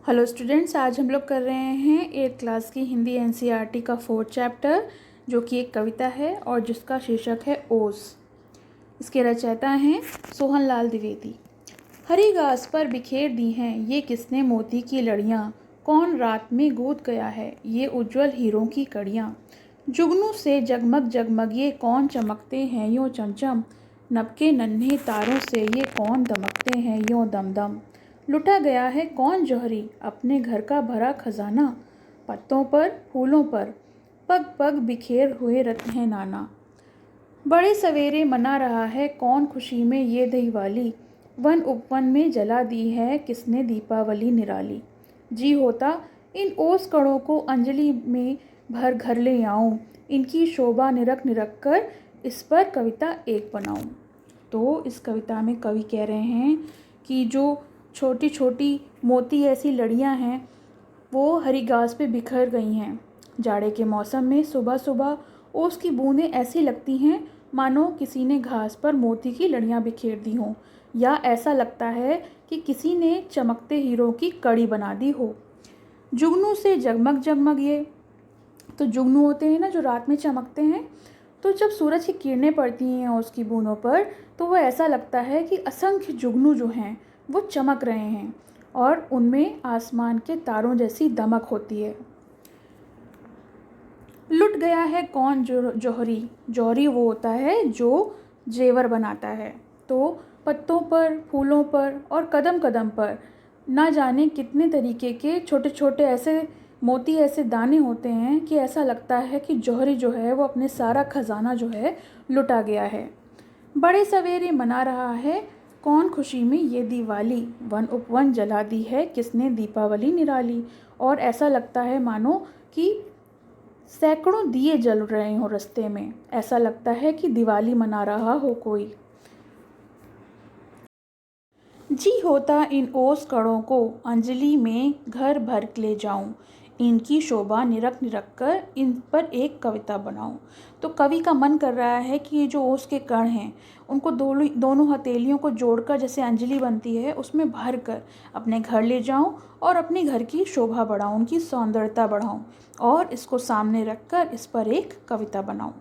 Hello students, आज हम लोग कर रहे हैं 8th क्लास की हिंदी एनसीईआरटी का 4th चैप्टर, जो कि एक कविता है और जिसका शीर्षक है ओस। इसके रचयिता हैं सोहन लाल द्विवेदी। हरी घास पर बिखेर दी हैं ये किसने मोती की लड़ियाँ, कौन रात में गूंथ गया है ये उज्जवल हीरों की कड़ियाँ। जुगनू से जगमग जगमग ये कौन चमकते हैं यूँ चमचम, नभके नन्हे तारों से ये कौन दमकते हैं यूँ दमदम। लुटा गया है कौन जौहरी अपने घर का भरा खजाना, पत्तों पर फूलों पर पग पग बिखेर हुए रत्न हैं नाना। बड़े सवेरे मना रहा है कौन खुशी में ये दिवाली, वन उपवन में जला दी है किसने दीपावली निराली। जी होता इन ओस कणों को अंजलि में भर घर ले आऊं, इनकी शोभा निरख निरख कर इस पर कविता एक बनाऊं। तो इस कविता में कवि कह रहे हैं कि जो छोटी छोटी मोती ऐसी लड़ियां हैं वो हरी घास पे बिखर गई हैं। जाड़े के मौसम में सुबह सुबह ओस की बूंदें ऐसी लगती हैं मानो किसी ने घास पर मोती की लड़ियां बिखेर दी हों, या ऐसा लगता है कि किसी ने चमकते हीरों की कड़ी बना दी हो। जुगनू से जगमग जगमग ये तो जुगनू होते हैं ना, जो रात में चमकते हैं। तो जब सूरज की किरणें पड़ती हैं उसकी बूंदों पर तो वो ऐसा लगता है कि असंख्य जुगनू जो हैं वो चमक रहे हैं और उनमें आसमान के तारों जैसी दमक होती है। लुट गया है कौन जौहरी, जौहरी वो होता है जो जेवर बनाता है। तो पत्तों पर फूलों पर और कदम कदम पर ना जाने कितने तरीके के छोटे छोटे ऐसे मोती ऐसे दाने होते हैं कि ऐसा लगता है कि जौहरी जो है वो अपने सारा खजाना जो है लुटा गया है। बड़े सवेरे मना रहा है कौन खुशी में ये दिवाली, वन उपवन जला दी है किसने दीपावली निराली। और ऐसा लगता है मानो कि सैकड़ों दिए जल रहे हों रास्ते में, ऐसा लगता है कि दिवाली मना रहा हो कोई। जी होता इन ओस कणों को अंजलि में घर भर ले जाऊं, इनकी शोभा निरख निरख कर इन पर एक कविता बनाऊं। तो कवि का मन कर रहा है कि ये जो ओस के कण हैं उनको दोनों हथेलियों को जोड़कर जैसे अंजलि बनती है उसमें भर कर अपने घर ले जाऊं और अपने घर की शोभा बढ़ाऊं, उनकी सौंदर्यता बढ़ाऊं और इसको सामने रख कर इस पर एक कविता बनाऊं।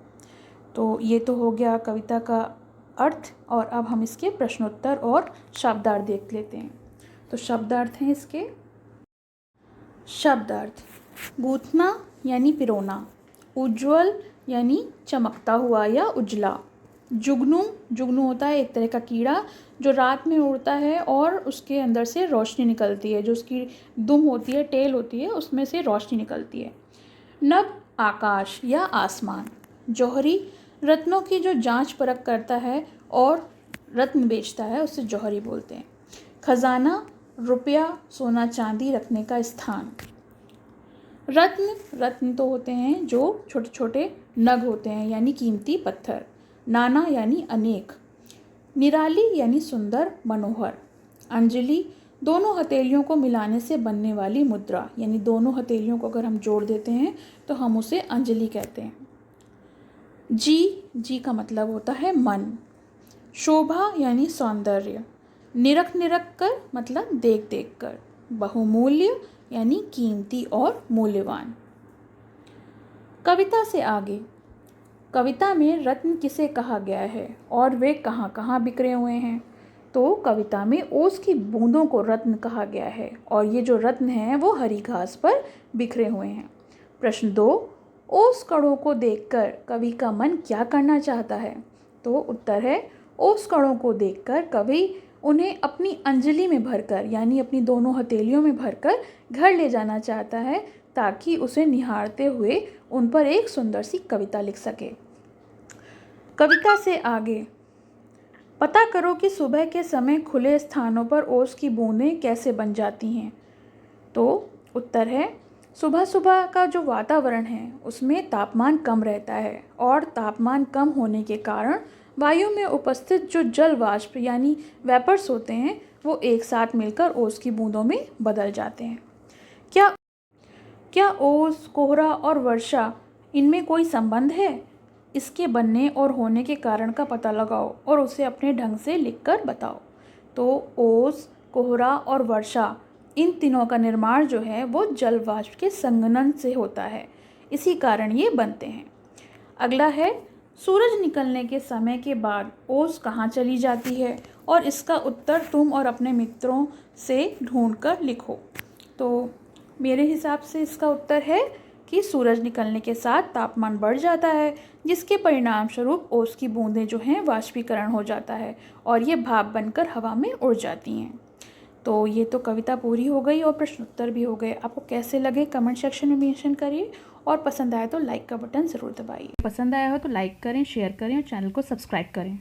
तो ये तो हो गया कविता का अर्थ, और अब हम इसके प्रश्नोत्तर और शब्दार्थ देख लेते हैं। तो शब्दार्थ हैं इसके। शब्दार्थ: गूंथना यानी पिरोना, उज्ज्वल यानी चमकता हुआ या उजला। जुगनू, जुगनू होता है एक तरह का कीड़ा जो रात में उड़ता है और उसके अंदर से रोशनी निकलती है, जो उसकी दुम होती है, टेल होती है, उसमें से रोशनी निकलती है। नभ, आकाश या आसमान। जौहरी, रत्नों की जो जांच परख करता है और रत्न बेचता है उसे जौहरी बोलते हैं। खजाना, रुपया सोना चांदी रखने का स्थान। रत्न, रत्न तो होते हैं जो छोटे छोटे नग होते हैं यानी कीमती पत्थर। नाना यानी अनेक। निराली यानी सुंदर मनोहर। अंजलि, दोनों हथेलियों को मिलाने से बनने वाली मुद्रा, यानी दोनों हथेलियों को अगर हम जोड़ देते हैं तो हम उसे अंजलि कहते हैं। जी, जी का मतलब होता है मन। शोभा यानी सौंदर्य। निरख निरख कर मतलब देख देख कर। बहुमूल्य यानी कीमती और मूल्यवान। कविता से आगे। कविता में रत्न किसे कहा गया है और वे कहाँ कहाँ बिखरे हुए हैं। तो कविता में ओस की बूंदों को रत्न कहा गया है और ये जो रत्न हैं वो हरी घास पर बिखरे हुए हैं। प्रश्न 2, ओस कणों को देखकर कवि का मन क्या करना चाहता है। तो उत्तर है, ओस कणों को देखकर कवि उन्हें अपनी अंजलि में भरकर यानी अपनी दोनों हथेलियों में भरकर घर ले जाना चाहता है ताकि उसे निहारते हुए उन पर एक सुंदर सी कविता लिख सके। कविता से आगे। पता करो कि सुबह के समय खुले स्थानों पर ओस की बूंदें कैसे बन जाती हैं। तो उत्तर है, सुबह सुबह का जो वातावरण है उसमें तापमान कम रहता है और तापमान कम होने के कारण वायु में उपस्थित जो जल वाष्प यानी वेपर्स होते हैं वो एक साथ मिलकर ओस की बूंदों में बदल जाते हैं। क्या ओस, कोहरा और वर्षा इनमें कोई संबंध है? इसके बनने और होने के कारण का पता लगाओ और उसे अपने ढंग से लिखकर बताओ। तो ओस, कोहरा और वर्षा इन तीनों का निर्माण जो है वो जल वाष्प के संघनन से होता है, इसी कारण ये बनते हैं। अगला है, सूरज निकलने के समय के बाद ओस कहाँ चली जाती है, और इसका उत्तर तुम और अपने मित्रों से ढूंढकर लिखो। तो मेरे हिसाब से इसका उत्तर है कि सूरज निकलने के साथ तापमान बढ़ जाता है, जिसके परिणाम स्वरूप ओस की बूंदें जो हैं वाष्पीकरण हो जाता है और ये भाप बनकर हवा में उड़ जाती हैं। तो ये तो कविता पूरी हो गई और प्रश्न उत्तर भी हो गए। आपको कैसे लगे कमेंट सेक्शन में मेंशन करिए, और पसंद आए तो लाइक का बटन ज़रूर दबाइए। पसंद आया हो तो लाइक करें, शेयर करें और चैनल को सब्सक्राइब करें।